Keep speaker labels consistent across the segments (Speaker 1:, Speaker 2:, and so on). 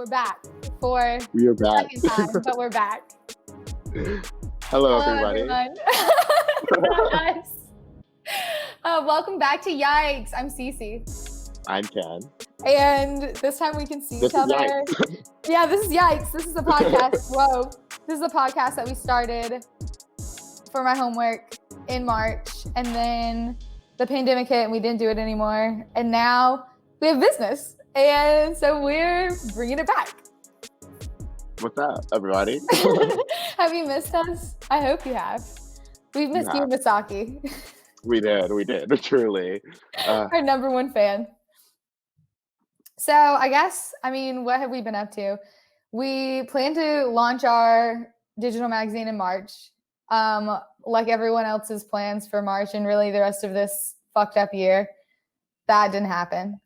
Speaker 1: we're back for
Speaker 2: We are
Speaker 1: the
Speaker 2: back.
Speaker 1: second time, but we're back.
Speaker 2: Hello,
Speaker 1: Hello,
Speaker 2: everybody.
Speaker 1: everyone. Not us. Welcome back to Yikes. I'm Cee Cee.
Speaker 2: I'm Ken.
Speaker 1: And this time we can see
Speaker 2: This
Speaker 1: each
Speaker 2: is
Speaker 1: other.
Speaker 2: Yikes.
Speaker 1: Yeah, this is Yikes. This is the podcast. Whoa. This is a podcast that we started for my homework in March. And then the pandemic hit and we didn't do it anymore. And now we have business. And so we're bringing it back.
Speaker 2: What's up, everybody?
Speaker 1: Have you missed us? I hope you have. We've missed you, Misaki.
Speaker 2: We did, truly.
Speaker 1: Our number one fan. So what have we been up to? We plan to launch our digital magazine in March, like everyone else's plans for March and really the rest of this fucked up year. That didn't happen.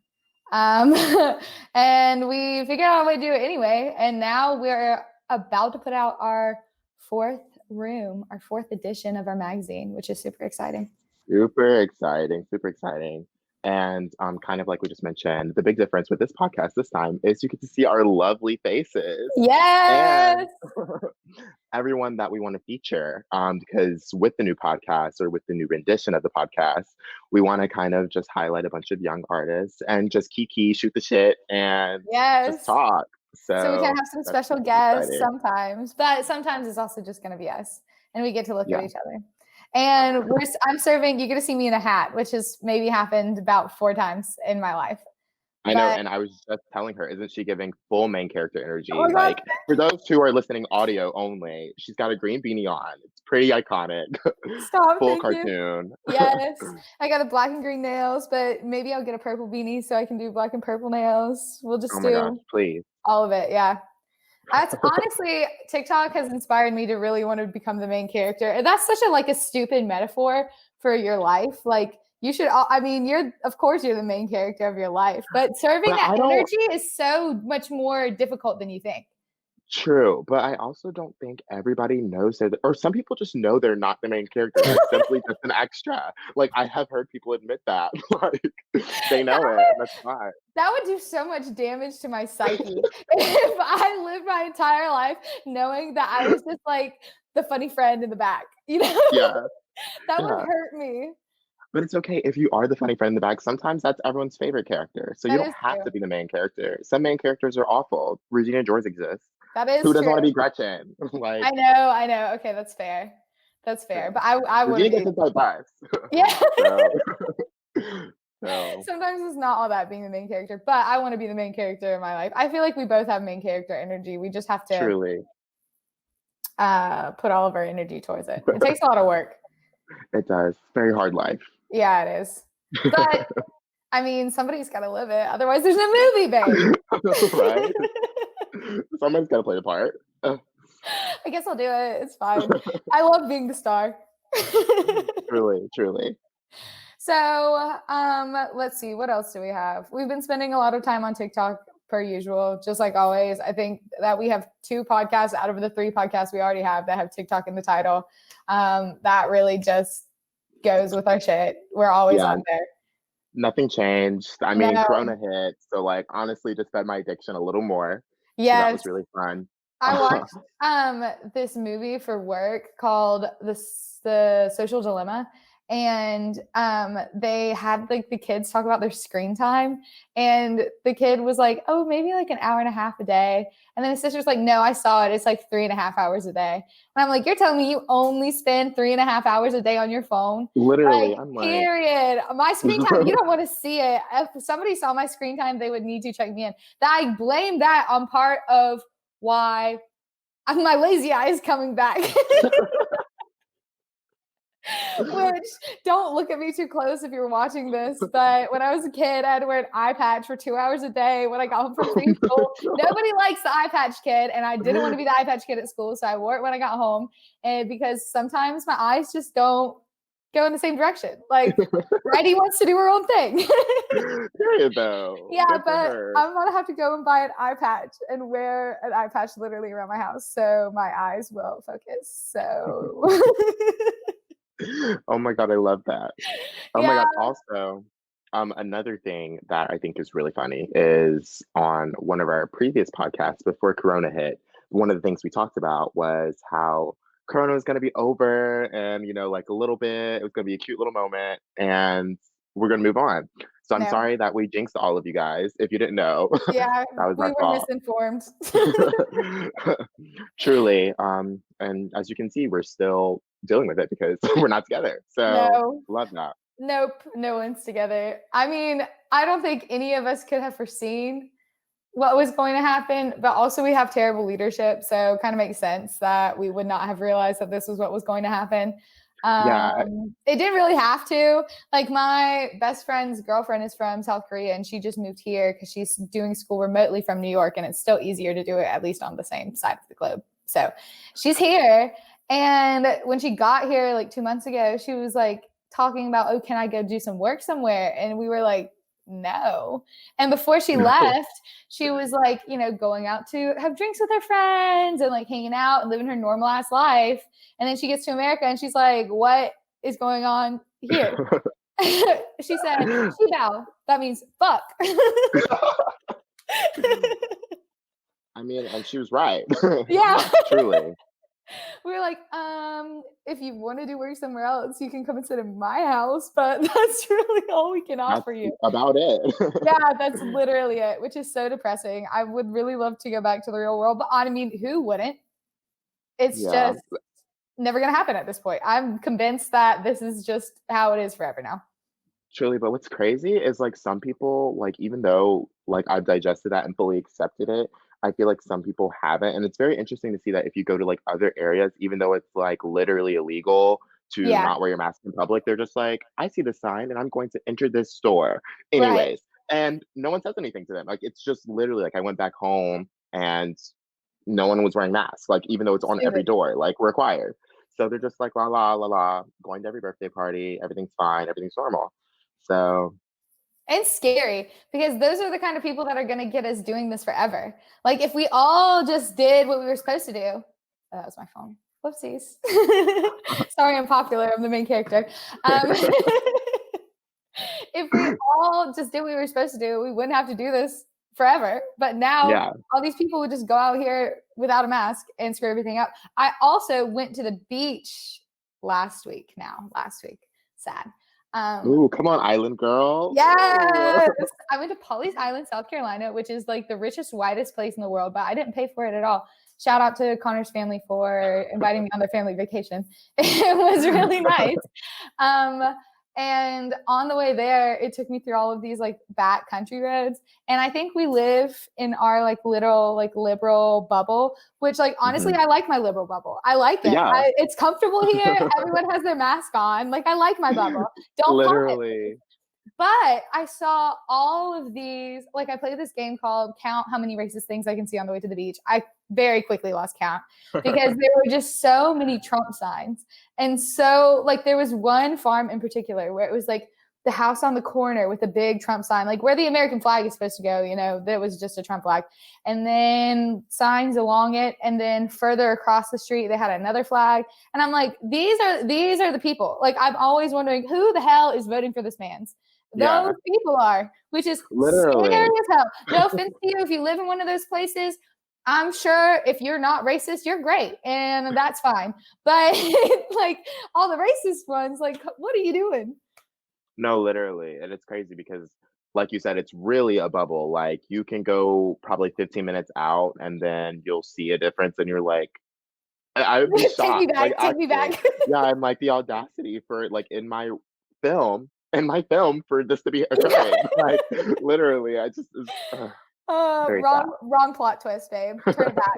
Speaker 1: And we figured out a way to do it anyway. And now we're about to put out our fourth edition of our magazine, which is super exciting.
Speaker 2: Super exciting. And kind of like we just mentioned, the big difference with this podcast this time is you get to see our lovely faces.
Speaker 1: Yes!
Speaker 2: And everyone that we want to feature, because with the new podcast or with the new rendition of the podcast, we want to kind of just highlight a bunch of young artists and just kiki, shoot the shit, and just talk. So
Speaker 1: we can have some special guests sometimes, but sometimes it's also just going to be us, and we get to look at each other. And I'm serving. You get to see me in a hat, which has maybe happened about 4 times in my life.
Speaker 2: I know, and I was just telling her, isn't she giving full main character energy?
Speaker 1: Oh
Speaker 2: like, for those who are listening audio only, she's got a green beanie on. It's pretty iconic.
Speaker 1: Stop,
Speaker 2: full cartoon.
Speaker 1: Yes, I got a black and green nails, but maybe I'll get a purple beanie so I can do black and purple nails. We'll just do
Speaker 2: please.
Speaker 1: all of it. Yeah. That's honestly, TikTok has inspired me to really want to become the main character. And that's such a stupid metaphor for your life. Like, you should, of course you're the main character of your life, but serving that energy is so much more difficult than you think.
Speaker 2: True, but I also don't think everybody knows that, or some people just know they're not the main character. They're simply just an extra. Like, I have heard people admit that. Like, they know it, and that's fine.
Speaker 1: That would do so much damage to my psyche if I lived my entire life knowing that I was just like the funny friend in the back. You know?
Speaker 2: Yeah.
Speaker 1: That would hurt me.
Speaker 2: But it's okay if you are the funny friend in the back. Sometimes that's everyone's favorite character. So you don't have to be the main character. Some main characters are awful. Regina George exists.
Speaker 1: That is
Speaker 2: Who doesn't
Speaker 1: true.
Speaker 2: want to be Gretchen? Like,
Speaker 1: I know. Okay, that's fair. But I would be.
Speaker 2: Regina gets best.
Speaker 1: Yeah.
Speaker 2: So.
Speaker 1: Sometimes it's not all that being the main character, but I want to be the main character in my life. I feel like we both have main character energy. We just have to
Speaker 2: truly
Speaker 1: put all of our energy towards it. It takes a lot of work.
Speaker 2: It does. Very hard life.
Speaker 1: Yeah, it is. But somebody's got to live it. Otherwise, there's no movie, babe.
Speaker 2: Right? Someone's got to play the part.
Speaker 1: I guess I'll do it. It's fine. I love being the star.
Speaker 2: Truly.
Speaker 1: So, let's see. What else do we have? We've been spending a lot of time on TikTok per usual, just like always. I think that we have 2 podcasts out of the 3 podcasts we already have that have TikTok in the title. That really just goes with our shit. We're always on there.
Speaker 2: Nothing changed. Corona hit. So honestly, just fed my addiction a little more.
Speaker 1: Yes.
Speaker 2: So that was really fun.
Speaker 1: I watched this movie for work called The Social Dilemma. And they had the kids talk about their screen time, and the kid was like, oh, maybe an hour and a half a day. And then his sister's like, no, I saw it, it's 3.5 hours a day. And I'm like, you're telling me you only spend 3.5 hours a day on your phone?
Speaker 2: Literally.
Speaker 1: Period. My screen time, you don't want to see it. If somebody saw my screen time, they would need to check me in. I blame that on part of why my lazy eye is coming back. Which, don't look at me too close if you're watching this, but when I was a kid, I had to wear an eye patch for 2 hours a day when I got home from preschool. Nobody likes the eye patch kid, and I didn't want to be the eye patch kid at school, so I wore it when I got home. And because sometimes my eyes just don't go in the same direction. Righty wants to do her own thing.
Speaker 2: Period, though.
Speaker 1: Yeah, but I'm gonna have to go and buy an eye patch and wear an eye patch literally around my house so my eyes will focus. So
Speaker 2: Oh my God, I love that. Oh my God. Also, Another thing that I think is really funny is on one of our previous podcasts before Corona hit, one of the things we talked about was how Corona was going to be over and, like a little bit, it was going to be a cute little moment and we're going to move on. So I'm
Speaker 1: No.
Speaker 2: sorry that we jinxed all of you guys. If you didn't know,
Speaker 1: Yeah,
Speaker 2: that was
Speaker 1: we
Speaker 2: our
Speaker 1: were
Speaker 2: fault.
Speaker 1: misinformed.
Speaker 2: Truly. And as you can see, we're still dealing with it because we're not together. So
Speaker 1: No.
Speaker 2: love that.
Speaker 1: Nope, no one's together. I mean, I don't think any of us could have foreseen what was going to happen, but also we have terrible leadership, so it kind of makes sense that we would not have realized that this was what was going to happen.
Speaker 2: Yeah.
Speaker 1: It didn't really have to. Like my best friend's girlfriend is from South Korea and she just moved here because she's doing school remotely from New York and it's still easier to do it at least on the same side of the globe. So she's here. And when she got here like 2 months ago, she was like talking about, oh, can I go do some work somewhere? And we were like, no. And before she left, she was like, going out to have drinks with her friends and like hanging out and living her normal ass life. And then she gets to America and she's like, what is going on here? She said, Shibao. That means fuck.
Speaker 2: I mean, and she was right.
Speaker 1: Yeah.
Speaker 2: Truly.
Speaker 1: We were like, if you want to do work somewhere else, you can come and sit in my house, but that's really all we can
Speaker 2: That's
Speaker 1: offer you.
Speaker 2: about it.
Speaker 1: Yeah, that's literally it, which is so depressing. I would really love to go back to the real world, but I mean, who wouldn't? It's
Speaker 2: Yeah.
Speaker 1: just never going to happen at this point. I'm convinced that this is just how it is forever now.
Speaker 2: Truly, but what's crazy is like some people, like even though like I've digested that and fully accepted it, I feel like some people haven't. And it's very interesting to see that if you go to like other areas, even though it's like literally illegal to
Speaker 1: Yeah,
Speaker 2: not wear your mask in public, they're just like, I see the sign and I'm going to enter this store
Speaker 1: right.
Speaker 2: anyways. And no one says anything to them. Like it's just literally like I went back home and no one was wearing masks, like even though it's on every
Speaker 1: Stupid.
Speaker 2: door, like required. So they're just like la la la la, going to every birthday party, everything's fine, everything's normal. So
Speaker 1: And scary because those are the kind of people that are going to get us doing this forever. Like if we all just did what we were supposed to do. Oh, that was my phone. Whoopsies. Sorry, I'm popular. I'm the main character. If we all just did what we were supposed to do, we wouldn't have to do this forever. But now
Speaker 2: yeah.
Speaker 1: all these people would just go out here without a mask and screw everything up. I also went to the beach last week. Sad.
Speaker 2: Ooh, come on, island girl. Ooh.
Speaker 1: Yes, I went to Pawleys Island, South Carolina, which is like the richest, whitest place in the world, but I didn't pay for it at all. Shout out to Connor's family for inviting me on their family vacation. It was really nice. And on the way there, it took me through all of these like back country roads. And I think we live in our like little like liberal bubble, which like honestly, I like my liberal bubble. I like it.
Speaker 2: Yeah.
Speaker 1: It's comfortable here. Everyone has their mask on. Like I like my bubble. Don't pop it.
Speaker 2: Literally.
Speaker 1: But I saw all of these, like I played this game called Count How Many Racist Things I Can See on the Way to the Beach. I very quickly lost count because there were just so many Trump signs. And so like there was one farm in particular where it was like the house on the corner with a big Trump sign, like where the American flag is supposed to go, there was just a Trump flag. And then signs along it. And then further across the street, they had another flag. And I'm like, these are the people. Like I'm always wondering who the hell is voting for this man's.
Speaker 2: Yeah.
Speaker 1: Those people are, which is
Speaker 2: Literally.
Speaker 1: scary as hell. No offense to you if you live in one of those places. I'm sure if you're not racist, you're great, and that's fine. But like all the racist ones, like, what are you doing?
Speaker 2: No, literally. And it's crazy because like you said, it's really a bubble. Like you can go probably 15 minutes out and then you'll see a difference and you're like, I would be
Speaker 1: Take me
Speaker 2: shocked. Like
Speaker 1: back. Take me
Speaker 2: actually,
Speaker 1: back.
Speaker 2: yeah, I'm like the audacity for like in my film for this to be occurring. Like literally, I just very sad.
Speaker 1: Wrong plot twist, babe. Turn it back.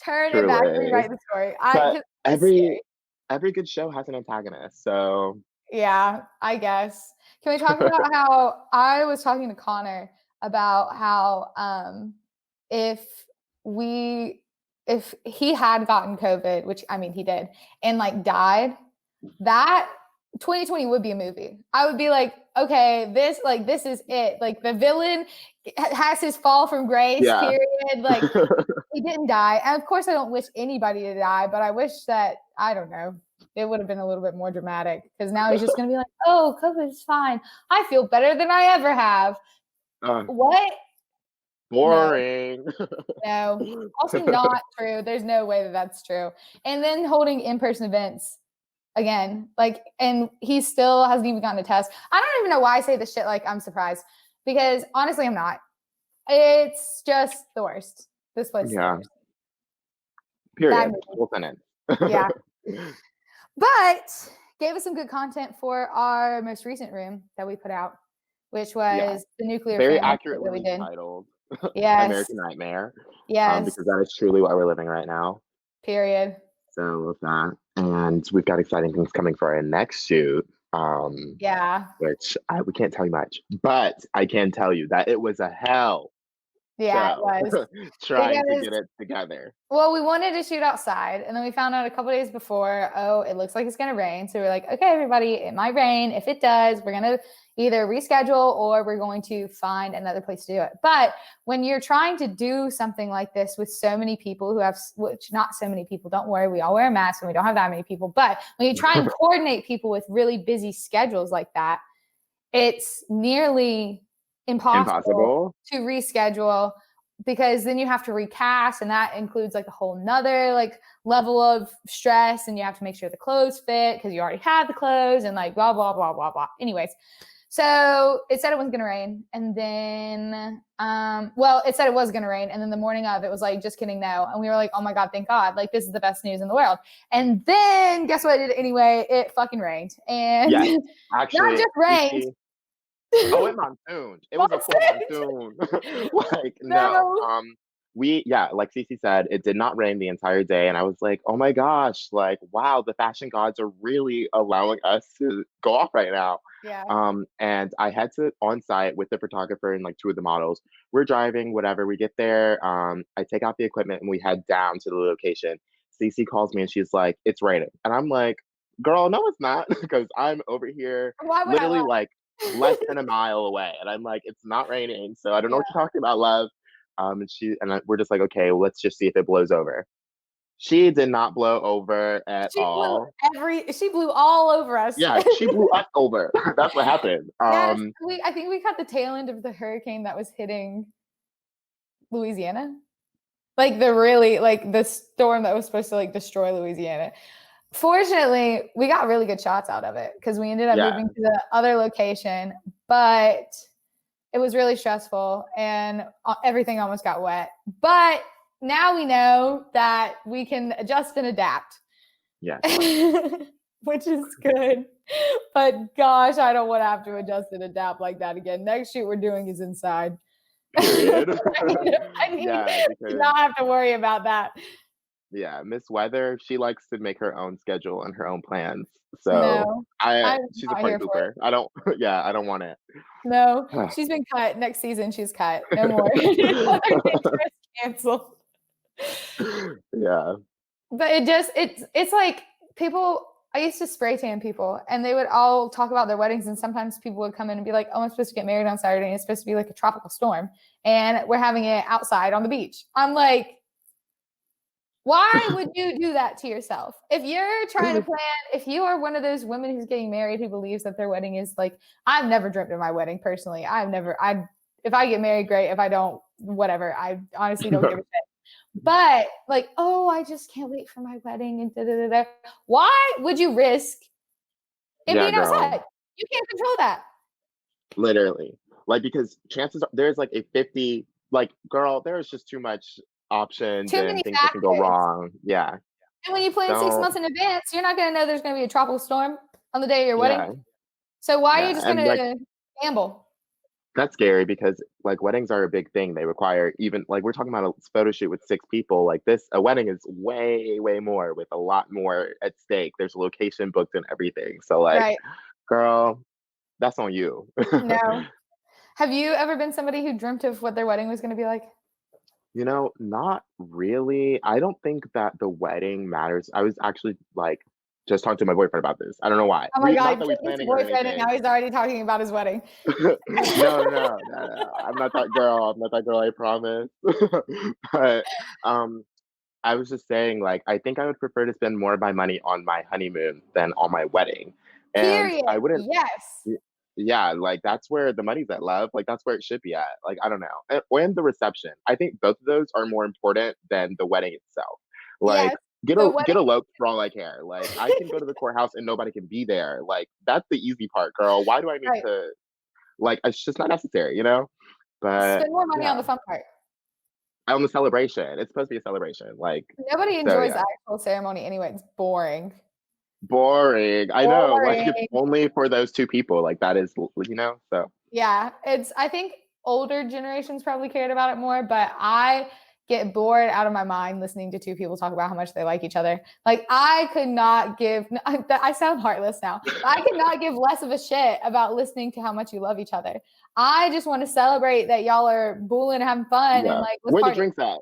Speaker 1: Turn it back.
Speaker 2: Truly.
Speaker 1: Rewrite the story.
Speaker 2: But
Speaker 1: It's scary.
Speaker 2: every good show has an antagonist. So
Speaker 1: Yeah, I guess. Can we talk about how I was talking to Connor about how if we if he had gotten COVID, which I mean he did, and like died, that 2020 would be a movie. I would be like, okay, this is it. Like the villain has his fall from grace,
Speaker 2: yeah.
Speaker 1: period. Like he didn't die. And of course I don't wish anybody to die, but I wish that, I don't know, it would have been a little bit more dramatic because now he's just going to be like, oh, COVID's fine. I feel better than I ever have. What? No,
Speaker 2: Boring.
Speaker 1: no. Also not true. There's no way that that's true. And then holding in-person events again, like, and he still hasn't even gotten a test. I don't even know why I say this shit like I'm surprised because honestly, I'm not. It's just the worst. This place is the
Speaker 2: Yeah.
Speaker 1: worst. Bad
Speaker 2: Period.
Speaker 1: movie.
Speaker 2: Full sentence.
Speaker 1: Yeah. But gave us some good content for our most recent room that we put out, which
Speaker 2: Yeah.
Speaker 1: was the nuclear
Speaker 2: Very
Speaker 1: family that we
Speaker 2: accurately
Speaker 1: did.
Speaker 2: titled
Speaker 1: Yes.
Speaker 2: American Nightmare.
Speaker 1: Yes.
Speaker 2: Because that is truly what we're living right now.
Speaker 1: Period.
Speaker 2: So with that, and we've got exciting things coming for our next shoot.
Speaker 1: Yeah.
Speaker 2: Which we can't tell you much, but I can tell you that it was a hell
Speaker 1: Yeah, it
Speaker 2: show
Speaker 1: was.
Speaker 2: trying to
Speaker 1: Because
Speaker 2: get it together.
Speaker 1: well, we wanted to shoot outside, and then we found out a couple days before, oh, it looks like it's going to rain. So we're like, okay, everybody, it might rain. If it does, we're going to either reschedule or we're going to find another place to do it. But when you're trying to do something like this with so many people who have, which not so many people, don't worry, we all wear a mask and we don't have that many people. But when you try and coordinate people with really busy schedules like that, it's nearly impossible to reschedule because then you have to recast, and that includes like a whole nother like level of stress, and you have to make sure the clothes fit because you already have the clothes and like blah blah blah blah blah. Anyways, so it said it wasn't gonna rain, and then well, it said it was gonna rain, and then the morning of it was like, just kidding, no. And we were like, oh my god, thank god, like this is the best news in the world. And then guess what it did anyway? It fucking rained. And
Speaker 2: Yes,
Speaker 1: not
Speaker 2: actually,
Speaker 1: just rained.
Speaker 2: oh, it monsooned. It was a full monsoon. Like, no.
Speaker 1: No.
Speaker 2: Like Cee Cee said, it did not rain the entire day. And I was like, oh my gosh, like, wow, the fashion gods are really allowing us to go off right now.
Speaker 1: Yeah.
Speaker 2: And I had to on site with the photographer and like two of the models. We're driving, whatever. We get there. I take out the equipment and we head down to the location. Cee Cee calls me and she's like, it's raining. And I'm like, girl, no, it's not. Because I'm over here
Speaker 1: Why would I
Speaker 2: literally
Speaker 1: lie?
Speaker 2: like less than a mile away. And I'm like, it's not raining. So I don't know
Speaker 1: Yeah.
Speaker 2: what you're talking about, love. We're just like, okay, well, let's just see if it blows over. She did not blow over at all.
Speaker 1: She blew all over us.
Speaker 2: Yeah, she blew us over. That's what happened.
Speaker 1: Yes, I think we caught the tail end of the hurricane that was hitting Louisiana. Like the storm that was supposed to like destroy Louisiana. Fortunately, we got really good shots out of it because we ended up
Speaker 2: Yeah.
Speaker 1: moving to the other location, but it was really stressful and everything almost got wet. But now we know that we can adjust and adapt.
Speaker 2: Yeah.
Speaker 1: Which is good. But gosh, I don't want to have to adjust and adapt like that again. Next shoot we're doing is inside.
Speaker 2: Period.
Speaker 1: I need to not have to worry about that.
Speaker 2: Yeah, Miss Weather, she likes to make her own schedule and her own plans. So
Speaker 1: No,
Speaker 2: she's a party pooper. I don't I don't want it.
Speaker 1: No, she's been cut. Next season she's cut. No more. Canceled.
Speaker 2: Yeah.
Speaker 1: But it's like people, I used to spray tan people and they would all talk about their weddings, and sometimes people would come in and be like, oh, I'm supposed to get married on Saturday and it's supposed to be like a tropical storm and we're having it outside on the beach. I'm like, why would you do that to yourself? If you're trying to plan, if you are one of those women who's getting married who believes that their wedding is like, I've never dreamt of my wedding personally. If I get married, great. If I don't, whatever. I honestly don't give a shit. But like, oh, I just can't wait for my wedding and da da da da. Why would you risk it being outside? You can't control that.
Speaker 2: Literally. Like, because chances are there's like a 50, like, girl, there's just too much options and things that can go wrong. Yeah.
Speaker 1: And when you plan 6 months in advance, you're not going to know there's going to be a tropical storm on the day of your wedding. So why are you just going to gamble?
Speaker 2: That's scary because like weddings are a big thing. They require, even like we're talking about a photo shoot with 6 people. Like a wedding is way, way more with a lot more at stake. There's a location booked and everything. So like, girl, that's on you.
Speaker 1: No. Have you ever been somebody who dreamt of what their wedding was going to be like?
Speaker 2: Not really. I don't think that the wedding matters. I was actually like just talking to my boyfriend about this. I don't know why.
Speaker 1: Oh my God,
Speaker 2: not that we planning or
Speaker 1: boyfriend, and
Speaker 2: anything.
Speaker 1: now he's already talking about his wedding.
Speaker 2: No. I'm not that girl. I'm not that girl, I promise. But I was just saying, like, I think I would prefer to spend more of my money on my honeymoon than on my wedding. And
Speaker 1: Period.
Speaker 2: I wouldn't,
Speaker 1: Yes.
Speaker 2: y- yeah, like, that's where the money's at, love. Like, that's where it should be at. Like, I don't know. And the reception. I think both of those are more important than the wedding itself. Like,
Speaker 1: Yes. The wedding.
Speaker 2: get eloped for all I care. Like, I can go to the courthouse and nobody can be there. Like, that's the easy part, girl. Why do I need
Speaker 1: Right.
Speaker 2: to, like, it's just not necessary, you know? But
Speaker 1: Spend more money on
Speaker 2: yeah,
Speaker 1: the fun part.
Speaker 2: on the celebration. It's supposed to be a celebration. Like,
Speaker 1: Nobody
Speaker 2: so
Speaker 1: enjoys
Speaker 2: yeah.
Speaker 1: the actual ceremony anyway. It's boring.
Speaker 2: Boring. I know. Like, it's
Speaker 1: Boring.
Speaker 2: only for those two people. Like, that is, you know? So,
Speaker 1: Yeah, I think older generations probably cared about it more, but I get bored out of my mind listening to two people talk about how much they like each other. Like I could not give I sound heartless now, but I could not give less of a shit about listening to how much you love each other. I just want to celebrate that y'all are booling and having fun and
Speaker 2: yeah.
Speaker 1: like let's
Speaker 2: Where the
Speaker 1: party.
Speaker 2: drinks at?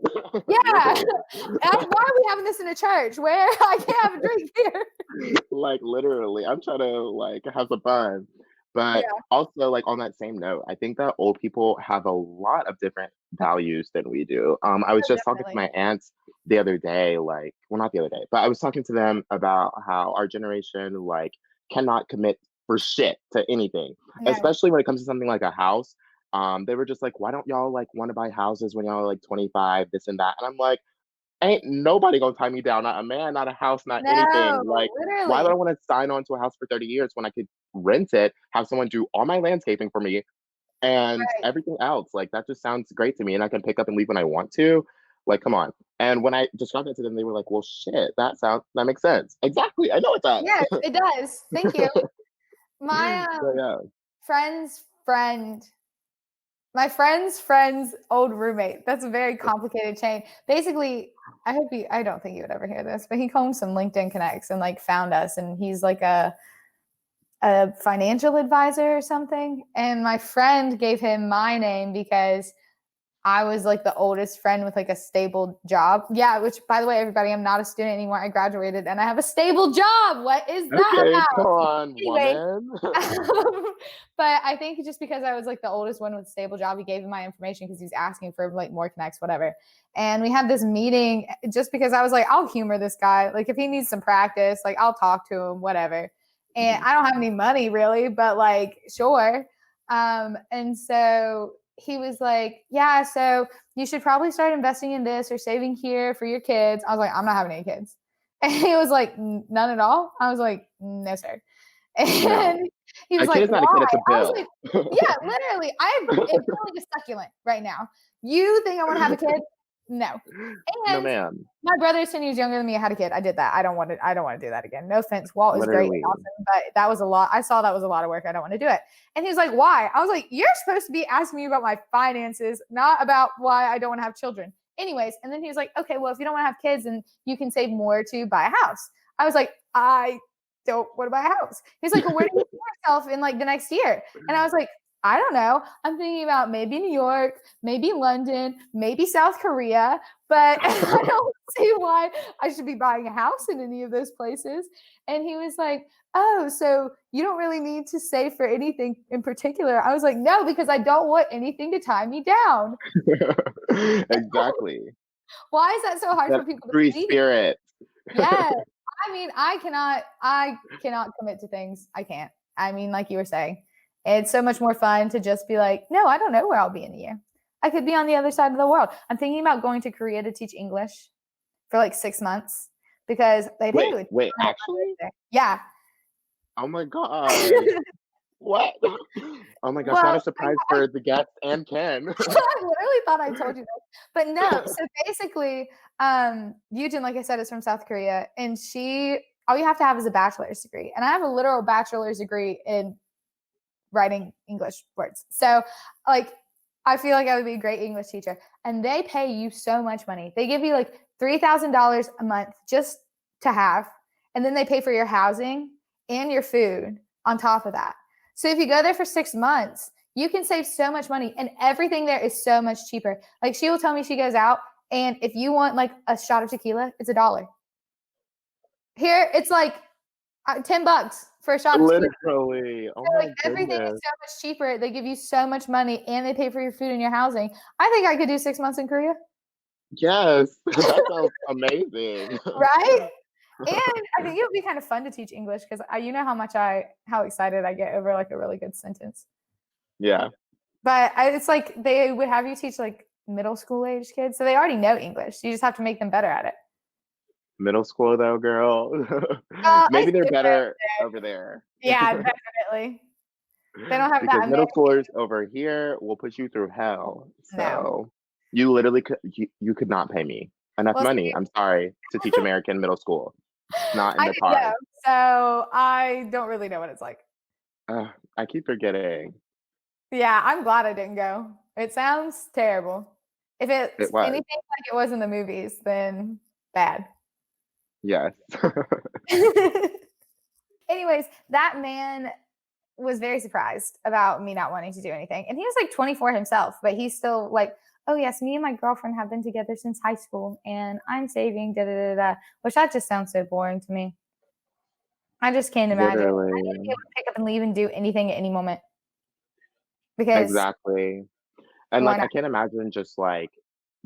Speaker 1: Yeah.
Speaker 2: Literally.
Speaker 1: Why are we having this in a church where I can't have a drink here?
Speaker 2: Like, literally. I'm trying to, like, have some fun. But
Speaker 1: Yeah,
Speaker 2: also, like, on that same note, I think that old people have a lot of different values than we do. I was
Speaker 1: oh,
Speaker 2: just talking to
Speaker 1: definitely.
Speaker 2: my aunts the other day, like, well, not the other day, but I was talking to them about how our generation, like, cannot commit for shit to anything,
Speaker 1: No.
Speaker 2: especially when it comes to something like a house. They were just like, why don't y'all like want to buy houses when y'all are like 25, this and that? And I'm like, ain't nobody gonna tie me down, not a man, not a house, not
Speaker 1: No,
Speaker 2: anything. Like, why would I
Speaker 1: literally.
Speaker 2: want to sign on to a house for 30 years when I could rent it, have someone do all my landscaping for me and
Speaker 1: Right.
Speaker 2: everything else? Like, that just sounds great to me, and I can pick up and leave when I want to. Like, come on. And when I described that to them, they were like, well, shit, that makes sense. Exactly. I know it
Speaker 1: Yes,
Speaker 2: does.
Speaker 1: it does. Thank you. My
Speaker 2: So, yeah.
Speaker 1: friend's friend, my friend's friend's old roommate. That's a very complicated chain. Basically, I don't think you would ever hear this, but he combed some LinkedIn connects and like found us, and he's like a financial advisor or something. And my friend gave him my name because I was like the oldest friend with like a stable job. Yeah, which by the way, everybody, I'm not a student anymore. I graduated and I have a stable job. What is that
Speaker 2: Okay,
Speaker 1: about?
Speaker 2: come on,
Speaker 1: Anyway,
Speaker 2: woman.
Speaker 1: but I think just because I was like the oldest one with a stable job, he gave him my information because he was asking for like more connects, whatever. And we had this meeting just because I was like, I'll humor this guy. Like if he needs some practice, like I'll talk to him, whatever. And
Speaker 2: Mhm.
Speaker 1: I don't have any money really, but like sure. And so he was like, yeah, so you should probably start investing in this or saving here for your kids. I was like, I'm not having any kids. And he was like, none at all. I was like, no, sir.
Speaker 2: No,
Speaker 1: And he
Speaker 2: a
Speaker 1: was
Speaker 2: kid
Speaker 1: like,
Speaker 2: is not
Speaker 1: why?
Speaker 2: a kid, it's a
Speaker 1: I was
Speaker 2: bill.
Speaker 1: like, yeah, literally. I'm feeling a succulent right now. You think I want to have a kid? No.
Speaker 2: No,
Speaker 1: And
Speaker 2: ma'am.
Speaker 1: my brother, 10 years younger than me, had a kid. I did that. I don't want to do that again. No offense. Walt is great and
Speaker 2: Literally.
Speaker 1: awesome, but that was a lot. I saw that was a lot of work. I don't want to do it. And he was like, why? I was like, you're supposed to be asking me about my finances, not about why I don't want to have children. Anyways, and then he was like, okay, well, if you don't want to have kids, then you can save more to buy a house. I was like, I don't want to buy a house. He's like, well, where do you see yourself in like the next year? And I was like, I don't know. I'm thinking about maybe New York, maybe London, maybe South Korea, but I don't see why I should be buying a house in any of those places. And he was like, oh, so you don't really need to save for anything in particular. I was like, no, because I don't want anything to tie me down.
Speaker 2: Exactly.
Speaker 1: Why is that so hard
Speaker 2: That
Speaker 1: for people to
Speaker 2: free
Speaker 1: believe?
Speaker 2: spirit.
Speaker 1: Yes. I mean, I cannot commit to things. I can't. I mean, like you were saying, it's so much more fun to just be like, no, I don't know where I'll be in a year. I could be on the other side of the world. I'm thinking about going to Korea to teach English for like 6 months because they pay
Speaker 2: Wait,
Speaker 1: good
Speaker 2: wait,
Speaker 1: money
Speaker 2: actually?
Speaker 1: there. Yeah.
Speaker 2: Oh my gosh. What? Oh my gosh, what
Speaker 1: Well,
Speaker 2: a surprise for the guests and Ken.
Speaker 1: I literally thought I told you this, but no. So basically, Yujin, like I said, is from South Korea, and all you have to have is a bachelor's degree, and I have a literal bachelor's degree in writing English words. So, like, I feel like I would be a great English teacher, and they pay you so much money. They give you like $3,000 a month just to have, and then they pay for your housing and your food on top of that. So if you go there for 6 months, you can save so much money, and everything there is so much cheaper. Like she will tell me she goes out, and if you want like a shot of tequila, it's $1. Here, it's like $10 for a shot of tequila.
Speaker 2: Literally. Oh
Speaker 1: So, like,
Speaker 2: my
Speaker 1: everything is
Speaker 2: goodness.
Speaker 1: so much cheaper. They give you so much money and they pay for your food and your housing. I think I could do 6 months in Korea.
Speaker 2: Yes, that sounds amazing.
Speaker 1: Right? And I think it would be kind of fun to teach English because you know how excited I get over like a really good sentence.
Speaker 2: Yeah,
Speaker 1: But it's like they would have you teach like middle school age kids, so they already know English. You just have to make them better at it.
Speaker 2: middle school though, girl.
Speaker 1: I
Speaker 2: Maybe they're
Speaker 1: skip
Speaker 2: better
Speaker 1: it.
Speaker 2: over there.
Speaker 1: Yeah, definitely. They don't have
Speaker 2: Because
Speaker 1: that
Speaker 2: middle
Speaker 1: American.
Speaker 2: schoolers over here will put you through hell.
Speaker 1: No.
Speaker 2: So you literally you could not pay me enough
Speaker 1: Well,
Speaker 2: money. I'm sorry to teach American middle school. It's not in
Speaker 1: I
Speaker 2: the
Speaker 1: didn't go,
Speaker 2: cards.
Speaker 1: so I don't really know what it's like.
Speaker 2: I keep forgetting.
Speaker 1: Yeah, I'm glad I didn't go. It sounds terrible. If it's
Speaker 2: It was.
Speaker 1: anything like it was in the movies, then bad.
Speaker 2: Yes.
Speaker 1: Anyways, that man was very surprised about me not wanting to do anything. And he was like 24 himself, but he's still like, oh, yes, me and my girlfriend have been together since high school and I'm saving, da da da da, which that just sounds so boring to me. I just can't imagine. I need to be
Speaker 2: Literally.
Speaker 1: able to pick up and leave and do anything at any moment because
Speaker 2: Exactly. And
Speaker 1: why
Speaker 2: like
Speaker 1: not?
Speaker 2: I can't imagine just like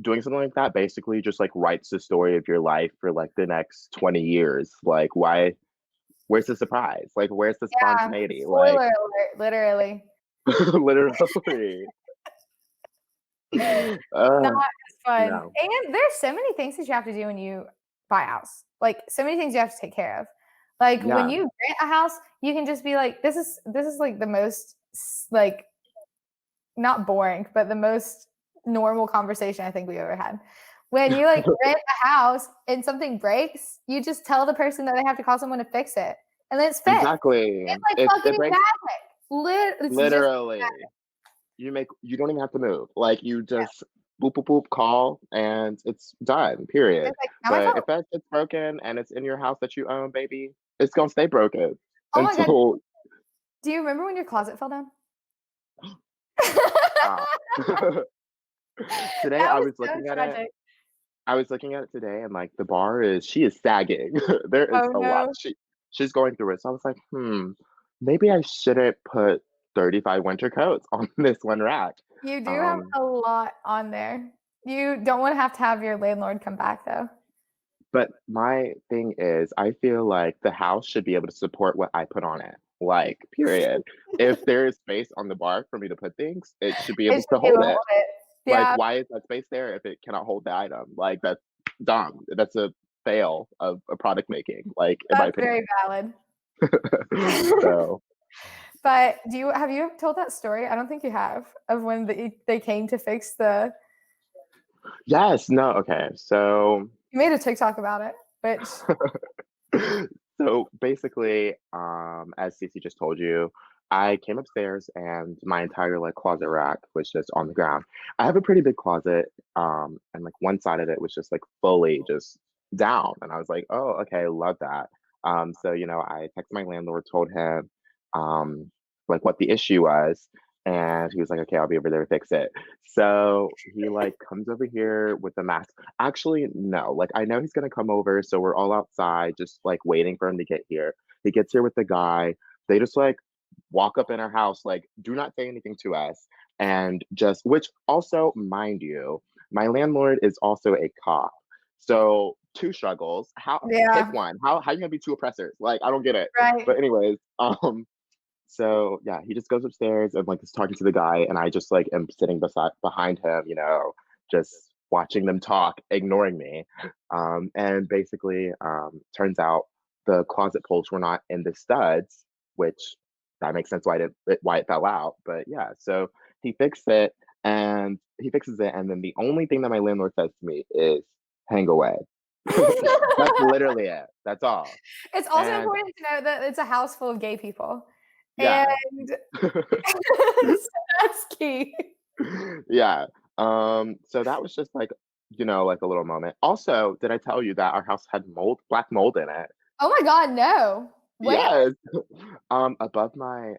Speaker 2: doing something like that basically just like writes the story of your life for like the next 20 years. Like where's the surprise? Like where's the
Speaker 1: Yeah,
Speaker 2: spontaneity? Like
Speaker 1: spoiler alert, literally.
Speaker 2: literally.
Speaker 1: Not
Speaker 2: uh
Speaker 1: as fun.
Speaker 2: no.
Speaker 1: And there's so many things that you have to do when you buy a house. Like so many things you have to take care of. Like when
Speaker 2: Yeah,
Speaker 1: you rent a house, you can just be like, this is like the most like not boring, but the most normal conversation I think we ever had. When you like rent a house and something breaks, you just tell the person that they have to call someone to fix it, and then it's fixed.
Speaker 2: exactly.
Speaker 1: It's like
Speaker 2: It
Speaker 1: fucking
Speaker 2: breaks
Speaker 1: magic. It's just
Speaker 2: literally. You don't even have to move. Like you just boop boop boop call and it's done. Period.
Speaker 1: it's like not my
Speaker 2: But if
Speaker 1: fault.
Speaker 2: that shit's broken and it's in your house that you own, baby, it's gonna stay broken
Speaker 1: Oh my god,
Speaker 2: until
Speaker 1: do you remember when your closet fell down?
Speaker 2: stop. Today
Speaker 1: That
Speaker 2: I
Speaker 1: was
Speaker 2: was
Speaker 1: so
Speaker 2: looking at it.
Speaker 1: tragic.
Speaker 2: I was looking at it today and like the bar is she is sagging. There is
Speaker 1: Oh
Speaker 2: a lot.
Speaker 1: no.
Speaker 2: She's going through it. So I was like, maybe I shouldn't put 35 winter coats on this one rack.
Speaker 1: You do have
Speaker 2: Um,
Speaker 1: a lot on there. You don't want to have your landlord come back though.
Speaker 2: but my thing is, I feel like the house should be able to support what I put on it. Like, period. If there is space on the bar for me to put things, it should be
Speaker 1: It
Speaker 2: able to
Speaker 1: should be able
Speaker 2: hold
Speaker 1: to
Speaker 2: it.
Speaker 1: hold it.
Speaker 2: Like,
Speaker 1: Yeah,
Speaker 2: why is that space there if it cannot hold the item? Like, that's dumb. That's a fail of a product making, like, in my
Speaker 1: that's
Speaker 2: opinion.
Speaker 1: very valid.
Speaker 2: So,
Speaker 1: But have you told that story? I don't think you have of when they came to fix the.
Speaker 2: yes, no, okay. So,
Speaker 1: You made a TikTok about it, which
Speaker 2: so basically, as Cece just told you, I came upstairs and my entire like closet rack was just on the ground. I have a pretty big closet, and like one side of it was just like fully just down, and I was like, oh, okay, love that. So I texted my landlord, told him, like what the issue was, and he was like, okay, I'll be over there to fix it. So he like comes over here with the mask. Actually, no. Like I know he's gonna come over, so we're all outside, just like waiting for him to get here. He gets here with the guy. They just like walk up in our house, like do not say anything to us, and just which also, mind you, my landlord is also a cop. So two struggles. How pick
Speaker 1: yeah,
Speaker 2: one? How you gonna be two oppressors? Like I don't get it.
Speaker 1: right.
Speaker 2: But anyways, so yeah, he just goes upstairs and like is talking to the guy, and I just like am sitting beside behind him, just watching them talk, ignoring me. And basically, turns out the closet poles were not in the studs, which that makes sense why it fell out. But yeah, so he fixed it and he fixes it, and then the only thing that my landlord says to me is hang away. That's literally it. That's all.
Speaker 1: It's also
Speaker 2: And
Speaker 1: important to know that it's a house full of gay people, and
Speaker 2: yeah.
Speaker 1: so that's key.
Speaker 2: Yeah. So that was just like, like a little moment. Also, did I tell you that our house had black mold in it?
Speaker 1: Oh my god, no. Where?
Speaker 2: Yes. Above my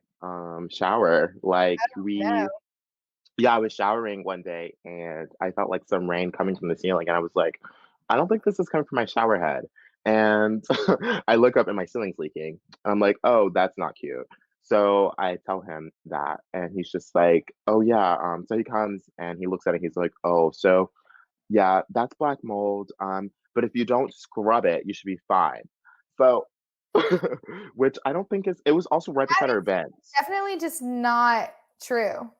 Speaker 2: shower. Like
Speaker 1: No.
Speaker 2: yeah, I was showering one day and I felt like some rain coming from the ceiling and I was like, I don't think this is coming from my shower head. And I look up and my ceiling's leaking. And I'm like, oh, that's not cute. So I tell him that and he's just like, oh yeah. So he comes and he looks at it, he's like, oh, so Yeah, that's black mold. But if you don't scrub it, you should be fine. So, which I don't think is. It was also right
Speaker 1: That
Speaker 2: beside our
Speaker 1: is
Speaker 2: beds.
Speaker 1: definitely just not true.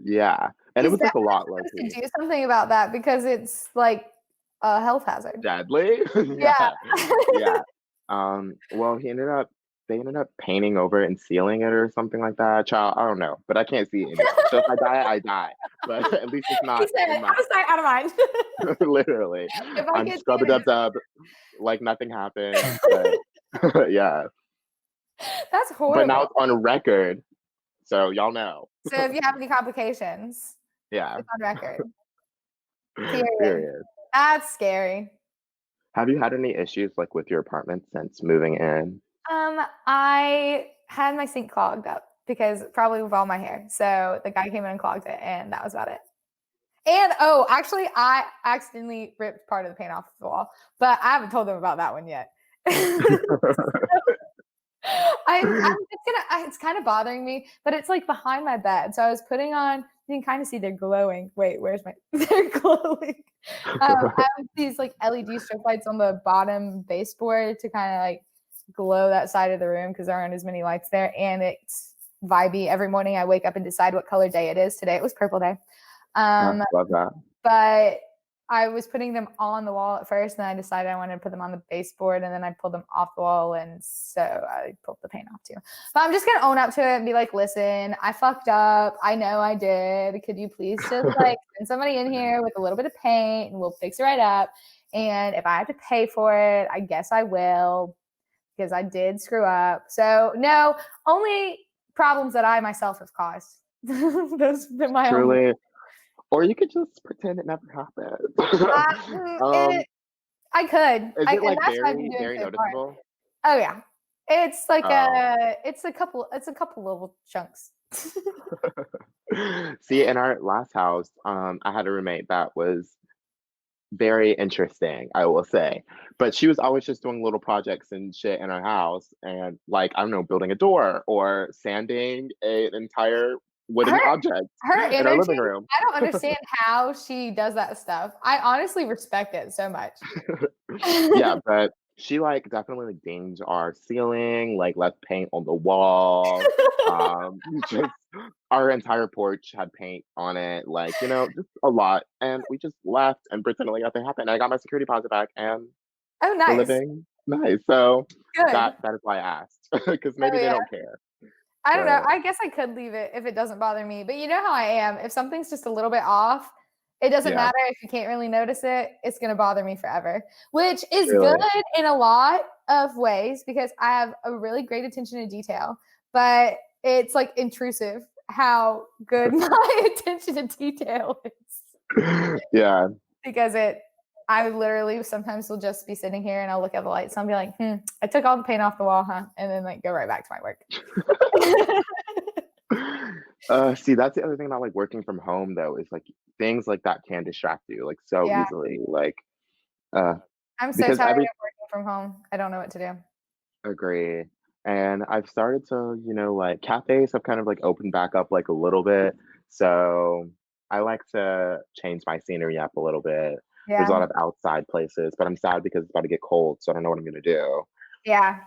Speaker 2: Yeah, and it
Speaker 1: He's
Speaker 2: was like a
Speaker 1: definitely
Speaker 2: lot low
Speaker 1: supposed
Speaker 2: key.
Speaker 1: to do something about that because it's like a health hazard.
Speaker 2: Deadly?
Speaker 1: Yeah.
Speaker 2: Yeah. Yeah. Well, they ended up painting over it and sealing it or something like that. Child, I don't know, but I can't see it anyway. So if I die, I die. But at least it's
Speaker 1: He
Speaker 2: not
Speaker 1: said,
Speaker 2: in
Speaker 1: "Out
Speaker 2: my
Speaker 1: of sight, out of mind."
Speaker 2: literally.
Speaker 1: If I
Speaker 2: I'm
Speaker 1: get to
Speaker 2: scrub a dub dub like nothing happened. But yeah.
Speaker 1: that's
Speaker 2: But now
Speaker 1: horrible.
Speaker 2: it's on record. So y'all know.
Speaker 1: So if you have any complications,
Speaker 2: Yeah.
Speaker 1: it's on record. Period.
Speaker 2: Period.
Speaker 1: That's scary.
Speaker 2: Have you had any issues like with your apartment since moving in?
Speaker 1: I had my sink clogged up because probably with all my hair. So the guy came in and clogged it, and that was about it. And oh, actually, I accidentally ripped part of the paint off the wall, but I haven't told them about that one yet. It's kind of bothering me, but it's like behind my bed. So I was putting on. You can kind of see they're glowing. Wait, where's my? They're glowing. I have these like LED strip lights on the bottom baseboard to kind of like glow that side of the room because there aren't as many lights there, and it's vibey. Every morning I wake up and decide what color day it is. Today it was purple day.
Speaker 2: Love that.
Speaker 1: But I was putting them on the wall at first, and I decided I wanted to put them on the baseboard, and then I pulled them off the wall, and so I pulled the paint off too. But I'm just gonna own up to it and be like, listen, I fucked up. I know I did. Could you please just like send somebody in here with a little bit of paint, and we'll fix it right up. And if I have to pay for it, I guess I will because I did screw up. So no, only problems that I myself have caused. Those have been my only.
Speaker 2: Truly. Or you could just pretend it never happened.
Speaker 1: It, I could,
Speaker 2: Is it
Speaker 1: and
Speaker 2: like
Speaker 1: that's what I've been
Speaker 2: very,
Speaker 1: doing
Speaker 2: very
Speaker 1: so far.
Speaker 2: noticeable?
Speaker 1: Oh yeah, it's like
Speaker 2: Oh.
Speaker 1: it's a couple little chunks.
Speaker 2: See, in our last house, I had a roommate that was very interesting, I will say. But she was always just doing little projects and shit in her house and like, I don't know, building a door or sanding an entire wooden
Speaker 1: Her
Speaker 2: object
Speaker 1: her
Speaker 2: in our
Speaker 1: energy,
Speaker 2: living room.
Speaker 1: I don't understand how she does that stuff. I honestly respect it so much.
Speaker 2: Yeah, but she like definitely like dinged our ceiling, like left paint on the wall. Just our entire porch had paint on it, like, just a lot. And we just left and pretended like nothing happened. And I got my security deposit back and
Speaker 1: Oh,
Speaker 2: we're
Speaker 1: nice.
Speaker 2: living nice. So
Speaker 1: Good.
Speaker 2: that is why I asked. Because
Speaker 1: Oh
Speaker 2: maybe they
Speaker 1: yeah.
Speaker 2: don't care.
Speaker 1: I don't know.
Speaker 2: But
Speaker 1: I guess I could leave it if it doesn't bother me. But you know how I am. If something's just a little bit off, it doesn't
Speaker 2: yeah,
Speaker 1: matter if you can't really notice it. It's going to bother me forever, which is good
Speaker 2: really.
Speaker 1: in a lot of ways because I have a really great attention to detail, but it's like intrusive how good my attention to detail is
Speaker 2: Yeah.
Speaker 1: because I literally sometimes will just be sitting here and I'll look at the lights and I'll be like, I took all the paint off the wall, huh? And then like go right back to my work.
Speaker 2: See, that's the other thing about like working from home though, is like things like that can distract you like so
Speaker 1: Yeah.
Speaker 2: easily. Like uh
Speaker 1: I'm so
Speaker 2: because
Speaker 1: tired
Speaker 2: every
Speaker 1: of working from home. I don't know what to do.
Speaker 2: agree. And I've started to, like cafes have kind of like opened back up like a little bit. So I like to change my scenery up a little bit. There's a lot
Speaker 1: Yeah.
Speaker 2: of outside places, but I'm sad because it's about to get cold, so I don't know what I'm gonna do.
Speaker 1: Yeah.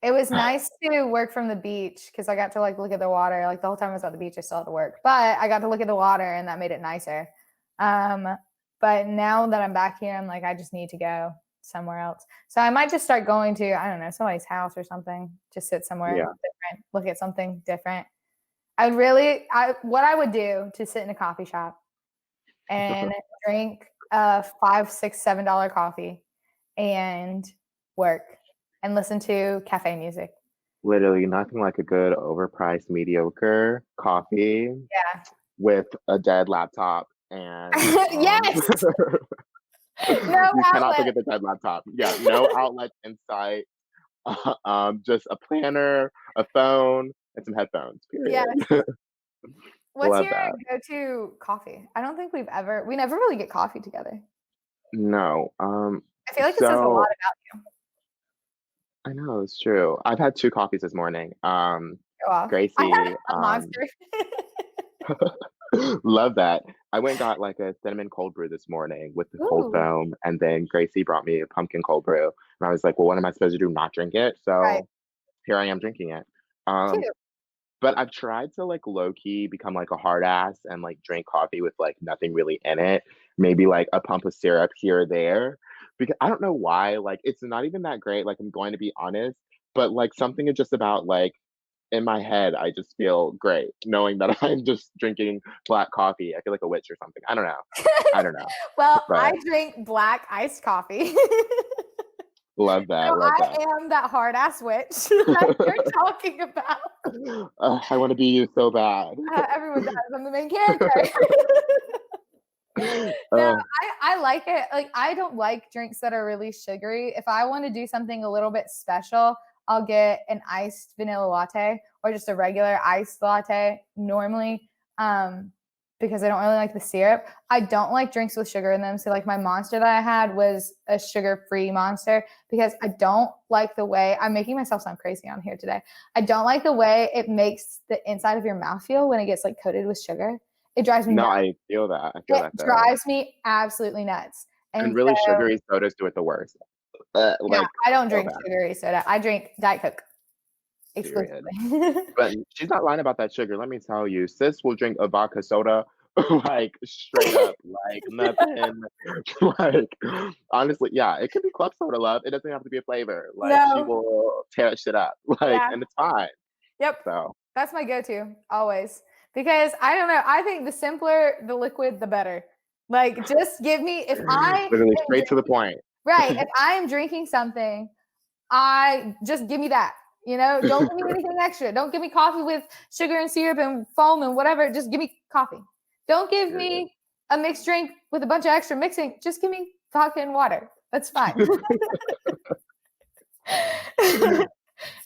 Speaker 1: It was nice to work from the beach because I got to like look at the water. Like the whole time I was at the beach, I still had to work, but I got to look at the water and that made it nicer. Um, but now that I'm back here, I'm like, I just need to go somewhere else. So I might just start going to, I don't know, somebody's house or something, just sit somewhere
Speaker 2: Yeah.
Speaker 1: different, look at something different. What I would do to sit in a coffee shop and drink a $5, $6, $7 coffee and work and listen to cafe music.
Speaker 2: Literally nothing like a good overpriced mediocre coffee
Speaker 1: Yeah.
Speaker 2: with a dead laptop and
Speaker 1: Yes. No
Speaker 2: you cannot
Speaker 1: outlet.
Speaker 2: forget the dead laptop. Yeah, no outlets in sight. Just a planner, a phone, and some headphones.
Speaker 1: Yes.
Speaker 2: Period.
Speaker 1: What's
Speaker 2: Love
Speaker 1: your
Speaker 2: that.
Speaker 1: go-to coffee? I don't think we never really get coffee together.
Speaker 2: No.
Speaker 1: I feel like it says a lot
Speaker 2: So
Speaker 1: about
Speaker 2: I know it's true. I've had two coffees this morning.
Speaker 1: you off. I had
Speaker 2: Gracie,
Speaker 1: a monster.
Speaker 2: love that. I went and got like a cinnamon cold brew this morning with the cold
Speaker 1: Ooh,
Speaker 2: foam, and then Gracie brought me a pumpkin cold brew, and I was like, "Well, what am I supposed to do? Not drink it?"
Speaker 1: right.
Speaker 2: So here I am drinking it. Um,
Speaker 1: Cute.
Speaker 2: but I've tried to like low key become like a hard ass and like drink coffee with like nothing really in it. Maybe like a pump of syrup here or there. Because I don't know why. Like it's not even that great. Like I'm going to be honest. But like something is just about like in my head, I just feel great knowing that I'm just drinking black coffee. I feel like a witch or something. I don't know. I don't know.
Speaker 1: Well, I
Speaker 2: But
Speaker 1: drink black iced coffee.
Speaker 2: love
Speaker 1: So
Speaker 2: that. Love
Speaker 1: I
Speaker 2: that.
Speaker 1: am that hard ass witch that you're talking about.
Speaker 2: I want to be you so bad.
Speaker 1: Everyone does. I'm the main character. No,
Speaker 2: uh,
Speaker 1: I like it. Like I don't like drinks that are really sugary. If I want to do something a little bit special, I'll get an iced vanilla latte or just a regular iced latte normally. Because I don't really like the syrup. I don't like drinks with sugar in them. So like my monster that I had was a sugar-free monster because I don't like the way I'm making myself sound crazy on here today. I don't like the way it makes the inside of your mouth feel when it gets like coated with sugar. It drives me
Speaker 2: no,
Speaker 1: nuts.
Speaker 2: I feel that. I feel
Speaker 1: It
Speaker 2: that though.
Speaker 1: drives me absolutely nuts.
Speaker 2: And
Speaker 1: And
Speaker 2: really
Speaker 1: so,
Speaker 2: sugary sodas do it the worst.
Speaker 1: yeah,
Speaker 2: Like
Speaker 1: I don't
Speaker 2: so
Speaker 1: drink
Speaker 2: bad.
Speaker 1: sugary soda. I drink Diet Coke
Speaker 2: Period.
Speaker 1: exclusively.
Speaker 2: But she's not lying about that sugar. Let me tell you, sis will drink a vodka soda like straight up, like nothing. Like honestly, yeah, it could be club soda love. It doesn't have to be a flavor. Like she
Speaker 1: No.
Speaker 2: will tear shit up. Like,
Speaker 1: Yeah.
Speaker 2: and it's fine.
Speaker 1: Yep.
Speaker 2: So
Speaker 1: That's my go-to always. Because I don't know, I think the simpler the liquid, the better. Like, just give me if I
Speaker 2: literally
Speaker 1: am
Speaker 2: straight to the
Speaker 1: drinking
Speaker 2: point.
Speaker 1: right, if I am drinking something, I just give me that. You know, don't give me anything extra. Don't give me coffee with sugar and syrup and foam and whatever. Just give me coffee. Don't give
Speaker 2: Period.
Speaker 1: me a mixed drink with a bunch of extra mixing. Just give me vodka and water. That's fine.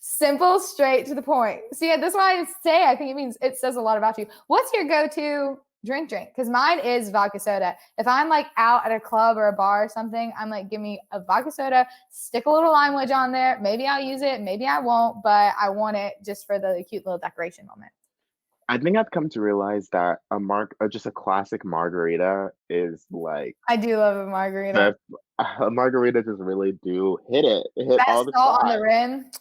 Speaker 1: Simple, straight to the point. See, that's why I say I think it means it says a lot about you. What's your go-to drink? Because mine is vodka soda. If I'm like out at a club or a bar or something, I'm like, give me a vodka soda, stick a little lime wedge on there. Maybe I'll use it, maybe I won't, but I want it just for the cute little decoration moment.
Speaker 2: I think I've come to realize that just a classic margarita is like
Speaker 1: I do love a margarita.
Speaker 2: the margarita just really do hit it. It hit
Speaker 1: That
Speaker 2: all the
Speaker 1: salt on the
Speaker 2: spots.
Speaker 1: rim,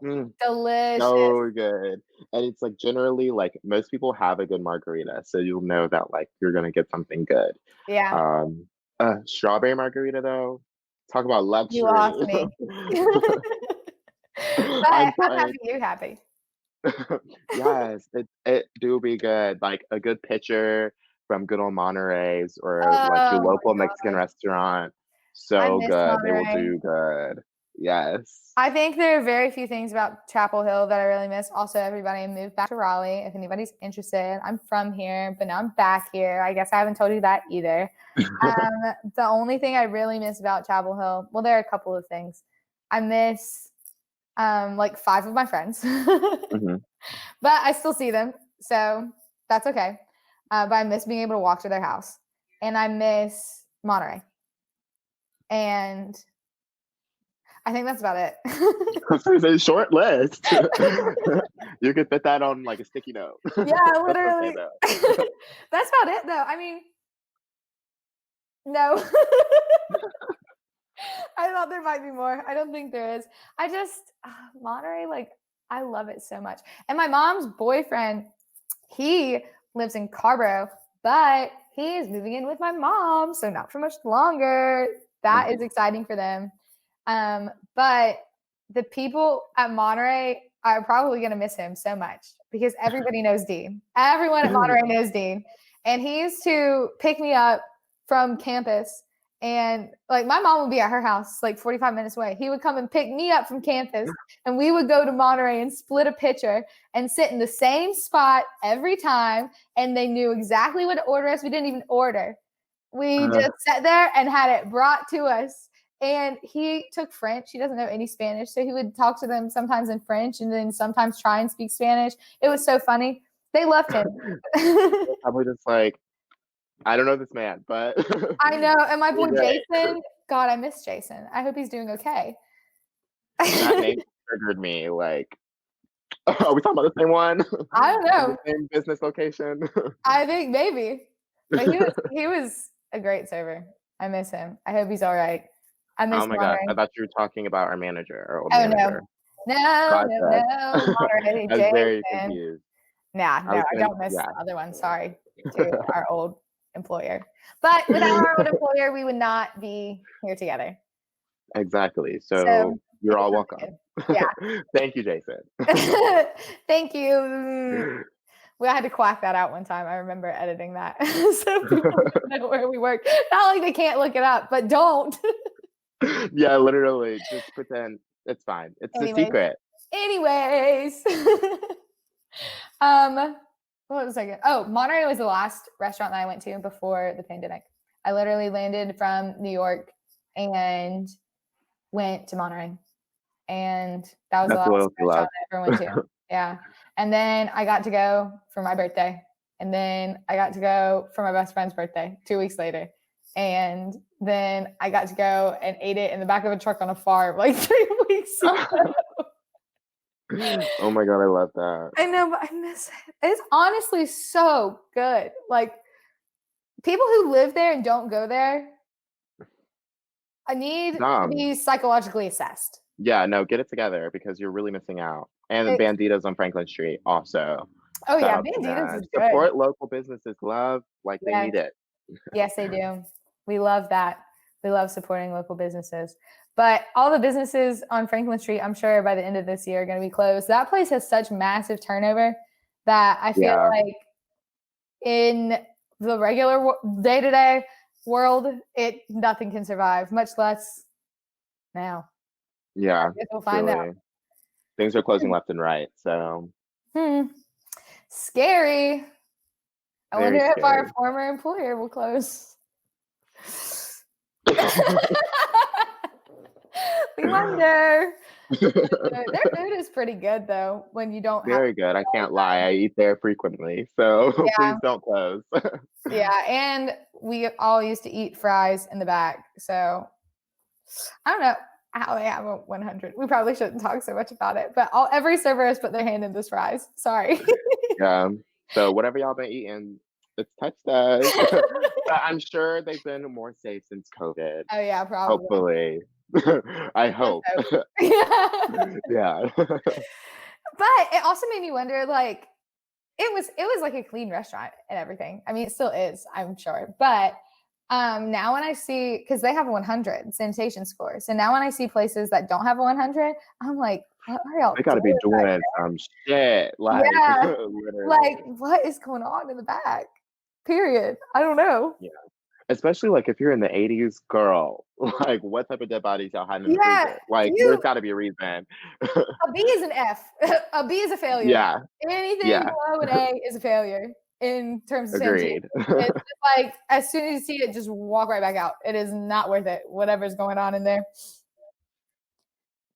Speaker 2: Mm,
Speaker 1: delicious.
Speaker 2: so good. And it's like generally like most people have a good margarita, so you'll know that like you're gonna get something good.
Speaker 1: Yeah,
Speaker 2: Um strawberry margarita though, talk about
Speaker 1: you
Speaker 2: luxury.
Speaker 1: lost me. But
Speaker 2: I'm
Speaker 1: I'm
Speaker 2: sorry.
Speaker 1: happy you're happy.
Speaker 2: Yes, it do be good. Like a good pitcher from good old Monterey's or like your
Speaker 1: Oh my
Speaker 2: local Mexican
Speaker 1: gosh,
Speaker 2: restaurant.
Speaker 1: I
Speaker 2: So
Speaker 1: miss
Speaker 2: good. They will
Speaker 1: Monterey.
Speaker 2: do good. Yes.
Speaker 1: I think there are very few things about Chapel Hill that I really miss. Also, everybody moved back to Raleigh. If anybody's interested, I'm from here, but now I'm back here. I guess I haven't told you that either. The only thing I really miss about Chapel Hill, well, there are a couple of things. I miss like five of my friends, but
Speaker 2: Mhm.
Speaker 1: I still see them, so that's okay. But I miss being able to walk to their house, and I miss Monterey, and I think that's about it.
Speaker 2: It's a short list. You could fit that on like a sticky note.
Speaker 1: Yeah,
Speaker 2: That's okay
Speaker 1: literally.
Speaker 2: though.
Speaker 1: That's about it, though. I mean, no. I thought there might be more. I don't think there is. I just Monterey, like, I love it so much. And my mom's boyfriend, he lives in Carborough, but he is moving in with my mom, so not for much longer. That is exciting for them. But the people at Monterey are probably going to miss him so much because everybody knows Dean. Everyone at Monterey knows Dean. And he used to pick me up from campus. And like my mom would be at her house like 45 minutes away. He would come and pick me up from campus and we would go to Monterey and split a pitcher and sit in the same spot every time. And they knew exactly what to order us. We didn't even order. We
Speaker 2: Uh,
Speaker 1: just sat there and had it brought to us. And he took French. He doesn't know any Spanish. So he would talk to them sometimes in French and then sometimes try and speak Spanish. It was so funny. They loved him.
Speaker 2: probably just like I don't know this man, but
Speaker 1: I know. And my boy
Speaker 2: you're great.
Speaker 1: Jason, God, I miss Jason. I hope he's doing okay.
Speaker 2: That
Speaker 1: I
Speaker 2: name triggered me. Like, are we talking about the same one?
Speaker 1: don't
Speaker 2: In the
Speaker 1: know.
Speaker 2: same business location?
Speaker 1: I think maybe. But he was a great server. I miss him. I hope he's all right. I
Speaker 2: Oh
Speaker 1: miss
Speaker 2: my god, I
Speaker 1: Monterey.
Speaker 2: thought you were talking about our manager, our old
Speaker 1: Oh no,
Speaker 2: manager.
Speaker 1: no, no,
Speaker 2: Gotcha.
Speaker 1: no, Monterey,
Speaker 2: I was very
Speaker 1: Jason.
Speaker 2: confused.
Speaker 1: Nah,
Speaker 2: I
Speaker 1: no,
Speaker 2: was
Speaker 1: I
Speaker 2: gonna,
Speaker 1: don't miss
Speaker 2: yeah,
Speaker 1: the other one. Sorry to our old employer. But without our old employer, we would not be here together.
Speaker 2: exactly.
Speaker 1: So
Speaker 2: So you're
Speaker 1: it's
Speaker 2: all
Speaker 1: really
Speaker 2: welcome.
Speaker 1: good. Yeah.
Speaker 2: Thank you, Jason.
Speaker 1: Thank you. We had to quack that out one time. I remember editing that so people don't know where we work. Not like they can't look it up, but don't.
Speaker 2: Yeah, literally, just pretend it's fine. It's a
Speaker 1: Anyways,
Speaker 2: secret.
Speaker 1: anyways. um, what was I going? Oh, Monterey was the last restaurant that I went to before the pandemic. I literally landed from New York and went to Monterey, and that was the
Speaker 2: That's
Speaker 1: last
Speaker 2: loyalty love.
Speaker 1: restaurant I ever went to. Yeah, and then I got to go for my birthday, and then I got to go for my best friend's birthday 2 weeks later, and then I got to go and ate it in the back of a truck on a farm like 3 weeks ago.
Speaker 2: Oh my god, I love that.
Speaker 1: I know, but I miss it. It's honestly so good. Like people who live there and don't go there, I need to
Speaker 2: Dumb.
Speaker 1: be psychologically assessed.
Speaker 2: Yeah, no, get it together because you're really missing out. And the
Speaker 1: It,
Speaker 2: Banditos on Franklin Street also.
Speaker 1: oh
Speaker 2: Shout
Speaker 1: yeah,
Speaker 2: out to
Speaker 1: Banditas
Speaker 2: them.
Speaker 1: is good.
Speaker 2: Support local businesses, love, like they
Speaker 1: Yes,
Speaker 2: need it.
Speaker 1: yes, they do. We love that. We love supporting local businesses. But all the businesses on Franklin Street, I'm sure by the end of this year are going to be closed. That place has such massive turnover that I feel
Speaker 2: Yeah,
Speaker 1: like in the regular day-to-day world, nothing can survive, much less now. I
Speaker 2: yeah,
Speaker 1: guess we'll find out.
Speaker 2: truly. Things are closing left and right, so
Speaker 1: Hmm. Scary. I
Speaker 2: very
Speaker 1: wonder if our
Speaker 2: scary.
Speaker 1: former employer will close. We wonder. Their food is pretty good though when you don't have to
Speaker 2: Very good. I
Speaker 1: all the
Speaker 2: can't lie.
Speaker 1: time.
Speaker 2: I eat there frequently, so
Speaker 1: Yeah,
Speaker 2: please don't close.
Speaker 1: yeah, and we all used to eat fries in the back. So I don't know how they have a 100. We probably shouldn't talk so much about it, but every server has put their hand in this fries. Sorry.
Speaker 2: Yeah. So whatever y'all been eating, it's touched us. But I'm sure they've been more safe since COVID.
Speaker 1: Oh yeah, probably.
Speaker 2: Hopefully. I
Speaker 1: Let's
Speaker 2: hope.
Speaker 1: hope. Yeah.
Speaker 2: Yeah.
Speaker 1: But it also made me wonder, like, it was like a clean restaurant and everything. I mean, it still is, I'm sure. But now when I see, because they have a 100 sanitation score, so now when I see places that don't have a 100, I'm like, what are y'all
Speaker 2: They gotta be
Speaker 1: doing back
Speaker 2: doing some shit.
Speaker 1: there?
Speaker 2: Like
Speaker 1: Yeah, like
Speaker 2: literally.
Speaker 1: what is going on in the back? Period. I don't know.
Speaker 2: Yeah. Especially like if you're in the 80s, girl, like what type of dead bodies y'all hiding in the
Speaker 1: Yeah,
Speaker 2: freezer? Like there's
Speaker 1: you
Speaker 2: gotta be a reason.
Speaker 1: a B is an F. A B is a failure.
Speaker 2: Yeah.
Speaker 1: Anything
Speaker 2: Yeah.
Speaker 1: below an A is a failure in terms of sanitation.
Speaker 2: Agreed.
Speaker 1: It's just like as soon as you see it, just walk right back out. It is not worth it, whatever's going on in there.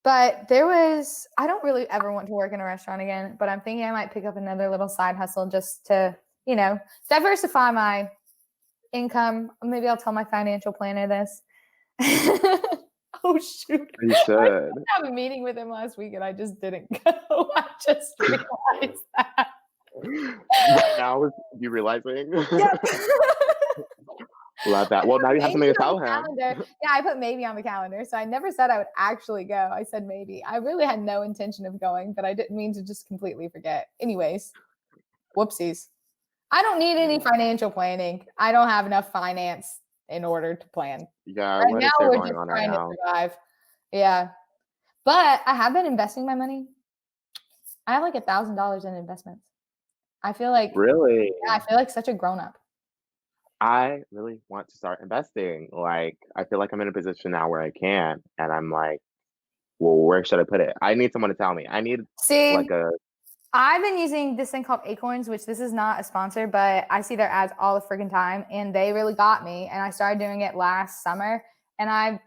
Speaker 1: But I don't really ever want to work in a restaurant again, but I'm thinking I might pick up another little side hustle just to, diversify my income. Maybe I'll tell my financial planner this. Oh shoot.
Speaker 2: You
Speaker 1: I
Speaker 2: should.
Speaker 1: have a meeting with him last week and I just didn't go. I just realized that.
Speaker 2: Right now is you realizing?
Speaker 1: Yep.
Speaker 2: Love that.
Speaker 1: I
Speaker 2: Well,
Speaker 1: put
Speaker 2: now you have
Speaker 1: maybe
Speaker 2: something to
Speaker 1: on
Speaker 2: tell
Speaker 1: the
Speaker 2: him.
Speaker 1: calendar. Yeah, I put maybe on the calendar. So I never said I would actually go. I said maybe. I really had no intention of going, but I didn't mean to just completely forget. Anyways, whoopsies. I don't need any financial planning. I don't have enough finance in order to plan.
Speaker 2: Yeah,
Speaker 1: Right
Speaker 2: what
Speaker 1: now,
Speaker 2: is there
Speaker 1: we're
Speaker 2: going
Speaker 1: just
Speaker 2: on right
Speaker 1: trying to
Speaker 2: now?
Speaker 1: survive. Yeah. But I have been investing my money. I have like $1,000 in investments. I feel like,
Speaker 2: Really?
Speaker 1: yeah, I feel like such a grown up.
Speaker 2: I really want to start investing. Like, I feel like I'm in a position now where I can, and I'm like, well, where should I put it? I need someone to tell me. I need
Speaker 1: See,
Speaker 2: like a
Speaker 1: I've been using this thing called Acorns, which this is not a sponsor, but I see their ads all the freaking time, and they really got me. And I started doing it last summer, and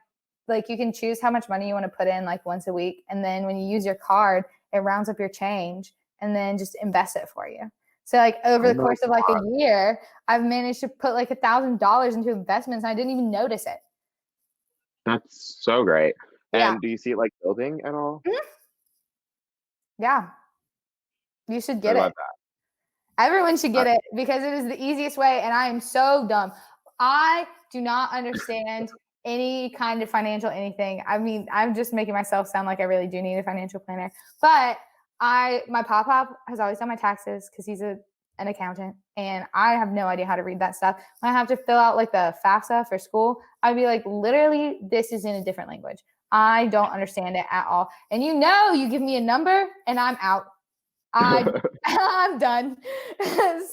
Speaker 1: you can choose how much money you want to put in like once a week, and then when you use your card, it rounds up your change, and then just invest it for you. So like over
Speaker 2: oh
Speaker 1: the
Speaker 2: my
Speaker 1: course of like a
Speaker 2: God,
Speaker 1: year, I've managed to put like $1,000 into investments, and I didn't even notice it.
Speaker 2: that's so great.
Speaker 1: Yeah,
Speaker 2: And do you see it like building at all?
Speaker 1: yeah, you should
Speaker 2: I
Speaker 1: get
Speaker 2: love
Speaker 1: it.
Speaker 2: that.
Speaker 1: Everyone should get it because it is the easiest way, and I am so dumb. I do not understand any kind of financial anything. I mean, I'm just making myself sound like I really do need a financial planner. But my pop has always done my taxes because he's an accountant, and I have no idea how to read that stuff. When I have to fill out like the FAFSA for school, I'd be like, literally, this is in a different language. I don't understand it at all. And you give me a number and I'm out. I'm done.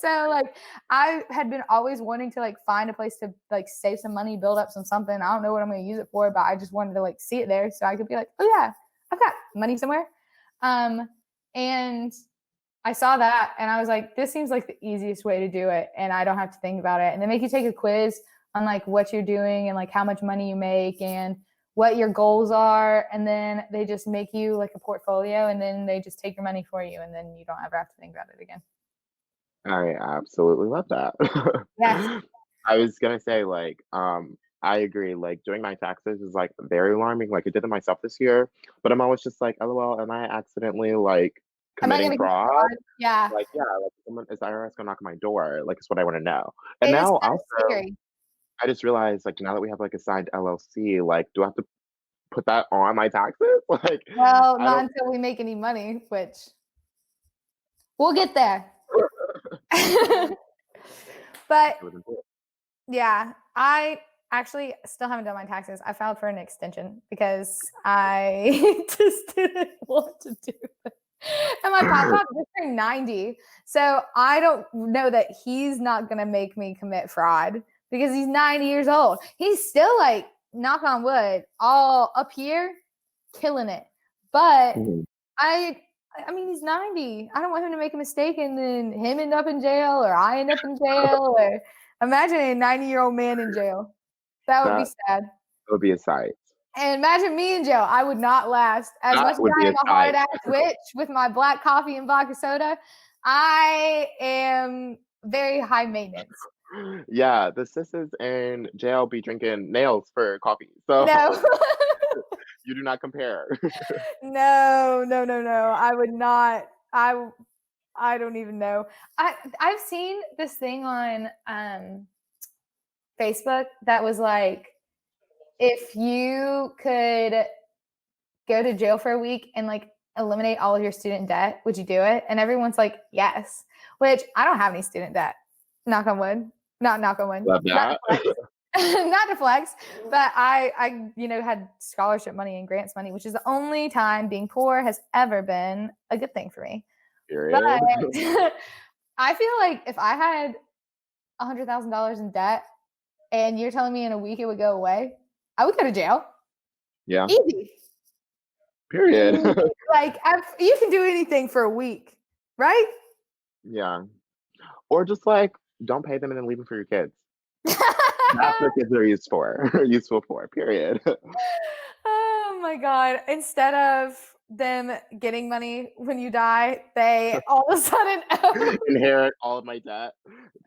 Speaker 1: So like I had been always wanting to like find a place to like save some money, build up something. I don't know what I'm going to use it for, but I just wanted to like see it there so I could be like, oh yeah, I've got money somewhere. And I saw that and I was like, this seems like the easiest way to do it, and I don't have to think about it. And they make you take a quiz on like what you're doing and like how much money you make and what your goals are, and then they just make you like a portfolio, and then they just take your money for you, and then you don't ever have to think about it again.
Speaker 2: I absolutely love that.
Speaker 1: Yes.
Speaker 2: I was gonna say, like, I agree. Like, doing my taxes is like very alarming. Like, I did it myself this year, but I'm always just like, LOL, am I accidentally like
Speaker 1: Am I
Speaker 2: committing
Speaker 1: going to get
Speaker 2: fraud?
Speaker 1: fraud? Yeah.
Speaker 2: Like, yeah, like is the IRS gonna knock on my door? Like, it's what I want to know. And
Speaker 1: It is
Speaker 2: now
Speaker 1: kind of
Speaker 2: also,
Speaker 1: scary.
Speaker 2: I just realized, like, now that we have like a signed LLC, like, do I have to put that on my taxes? Like,
Speaker 1: Well,
Speaker 2: I
Speaker 1: not
Speaker 2: don't.
Speaker 1: until we make any money, which we'll get there. But yeah, I actually still haven't done my taxes. I filed for an extension because I just didn't want to do it. And my pop just turned 90. So I don't know that he's not going to make me commit fraud because he's 90 years old. He's still like, knock on wood, all up here, killing it. But
Speaker 2: Mhm.
Speaker 1: I mean, he's 90. I don't want him to make a mistake and then him end up in jail or I end up in jail. Or imagine a 90-year-old man in jail. That would be
Speaker 2: That
Speaker 1: sad.
Speaker 2: would be a sight.
Speaker 1: And imagine me in jail. I would not last. As
Speaker 2: That
Speaker 1: much as
Speaker 2: would
Speaker 1: I
Speaker 2: be a
Speaker 1: am a hard
Speaker 2: sight.
Speaker 1: ass witch with my black coffee and vodka soda, I am very high maintenance.
Speaker 2: Yeah, the sisters in jail be drinking nails for coffee. So
Speaker 1: No.
Speaker 2: you do not compare.
Speaker 1: No, no, no, no. I would not. I don't even know. I've seen this thing on Facebook that was like, if you could go to jail for a week and like eliminate all of your student debt, would you do it? And everyone's like, yes. Which I don't have any student debt. Knock on wood. Not knock on wood.
Speaker 2: Love
Speaker 1: Not
Speaker 2: that.
Speaker 1: to flex. Not to flex. But I had scholarship money and grants money, which is the only time being poor has ever been a good thing for me. But
Speaker 2: Period.
Speaker 1: I feel like if I had $100,000 in debt and you're telling me in a week it would go away, I would go to jail.
Speaker 2: Yeah.
Speaker 1: Easy.
Speaker 2: Period.
Speaker 1: Like you can do anything for a week, right?
Speaker 2: Yeah. Or just like don't pay them and then leave them for your kids. That's what kids are useful for. Period.
Speaker 1: Oh my god! Instead of them getting money when you die, they all of a sudden owe.
Speaker 2: Inherit all of my debt.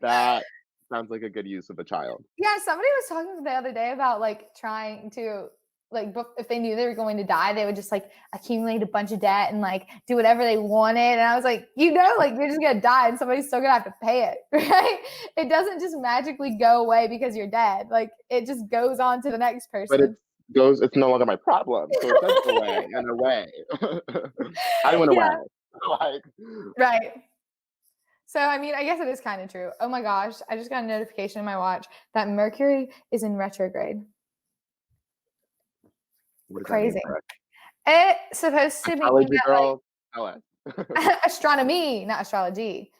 Speaker 2: That sounds like a good use of a child.
Speaker 1: Yeah, somebody was talking the other day about like trying to like if they knew they were going to die, they would just like accumulate a bunch of debt and like do whatever they wanted. And I was like, like you're just gonna die and somebody's still gonna have to pay it, right? It doesn't just magically go away because you're dead. Like it just goes on to the next
Speaker 2: But
Speaker 1: person.
Speaker 2: it's no longer my problem. So it does go away in a way. I went away.
Speaker 1: Yeah,
Speaker 2: Like
Speaker 1: right. So, I mean, I guess it is kind of true. Oh my gosh, I just got a notification in my watch that Mercury is in retrograde.
Speaker 2: what does that mean
Speaker 1: Crazy.
Speaker 2: for us?
Speaker 1: It's supposed to mean
Speaker 2: Astrology
Speaker 1: that
Speaker 2: girl? Tell us.
Speaker 1: like astronomy, not astrology,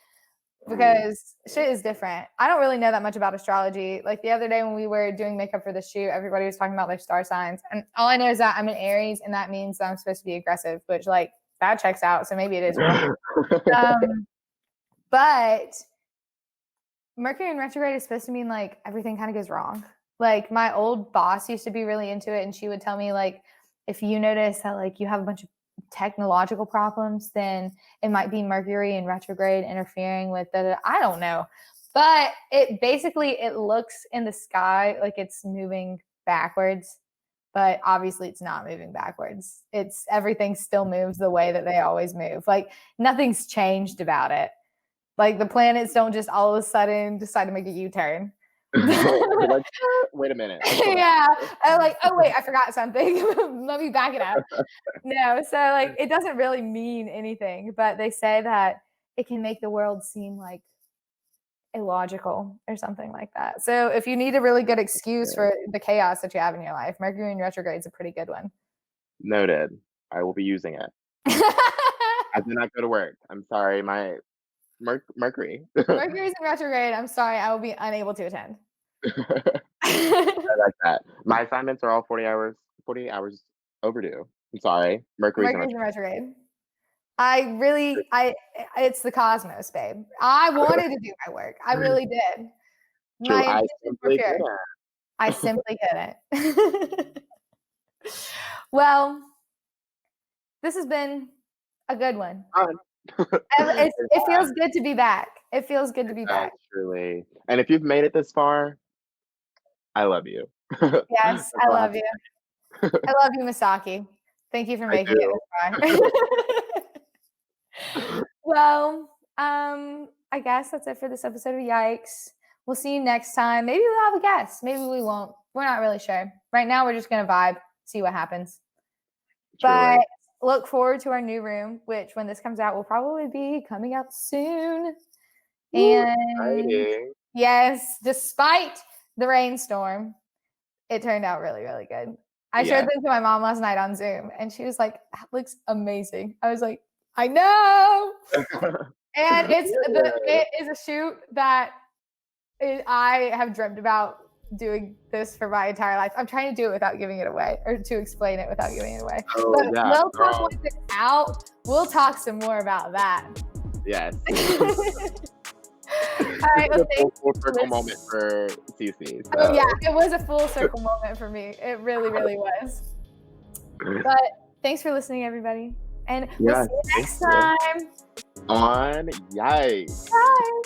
Speaker 2: Ooh,
Speaker 1: because shit is different. I don't really know that much about astrology. Like the other day when we were doing makeup for the shoot, everybody was talking about their star signs. And all I know is that I'm an Aries, and that means that I'm supposed to be aggressive, which like that checks out. So maybe it is real. But Mercury in retrograde is supposed to mean like everything kind of goes wrong. Like my old boss used to be really into it, and she would tell me like, if you notice that like you have a bunch of technological problems, then it might be Mercury in retrograde interfering with the. I don't know, but it looks in the sky like it's moving backwards, but obviously it's not moving backwards. Everything still moves the way that they always move. Like nothing's changed about it. Like the planets don't just all of a sudden decide to make a U-turn.
Speaker 2: You're like, wait a minute.
Speaker 1: Yeah. I'm like, oh wait, I forgot something. Let me back it up. No, so like it doesn't really mean anything, but they say that it can make the world seem like illogical or something like that. So if you need a really good excuse for the chaos that you have in your life, Mercury in retrograde is a pretty good one.
Speaker 2: Noted. I will be using it. I did not go to work. I'm sorry. My Mercury.
Speaker 1: Mercury's in retrograde. I'm sorry, I will be unable to attend.
Speaker 2: I like that. My assignments are all 40 hours overdue. I'm sorry. Mercury's in
Speaker 1: Mercury's in
Speaker 2: retrograde.
Speaker 1: retrograde. It's the cosmos, babe. I wanted to do my work. I really did.
Speaker 2: True.
Speaker 1: My
Speaker 2: I
Speaker 1: intentions were
Speaker 2: simply
Speaker 1: pure.
Speaker 2: couldn't.
Speaker 1: I simply couldn't. Well, this has been a good one. It feels good to be back. It feels good to be back.
Speaker 2: Truly. And if you've made it this far, I love you.
Speaker 1: Yes,
Speaker 2: That's
Speaker 1: I
Speaker 2: all
Speaker 1: love
Speaker 2: have
Speaker 1: you.
Speaker 2: to say.
Speaker 1: I love you, Misaki. Thank you for
Speaker 2: I
Speaker 1: making it this far. Well, I guess that's it for this episode of Yikes. We'll see you next time. Maybe we'll have a guest. Maybe we won't. We're not really sure. Right now, we're just gonna vibe, see what happens.
Speaker 2: Truly.
Speaker 1: But look forward to our new room, which when this comes out will probably be coming out soon. And
Speaker 2: Exciting.
Speaker 1: yes, despite the rainstorm, it turned out really, really good. I showed this to my mom last night on Zoom, and she was like, "That looks amazing." I was like, "I know." And it is a shoot that I have dreamt about doing this for my entire life. I'm trying to do it without giving it away, or to explain it without giving it away.
Speaker 2: Oh,
Speaker 1: But
Speaker 2: yeah,
Speaker 1: we'll talk
Speaker 2: girl.
Speaker 1: once it's out. We'll talk some more about that.
Speaker 2: Yes.
Speaker 1: All right, well, thanks.
Speaker 2: Full circle moment for Cee Cee.
Speaker 1: Oh yeah, it was a full circle moment for me. It really, really was. But thanks for listening, everybody. And we'll see you next time.
Speaker 2: On Yikes.
Speaker 1: Bye.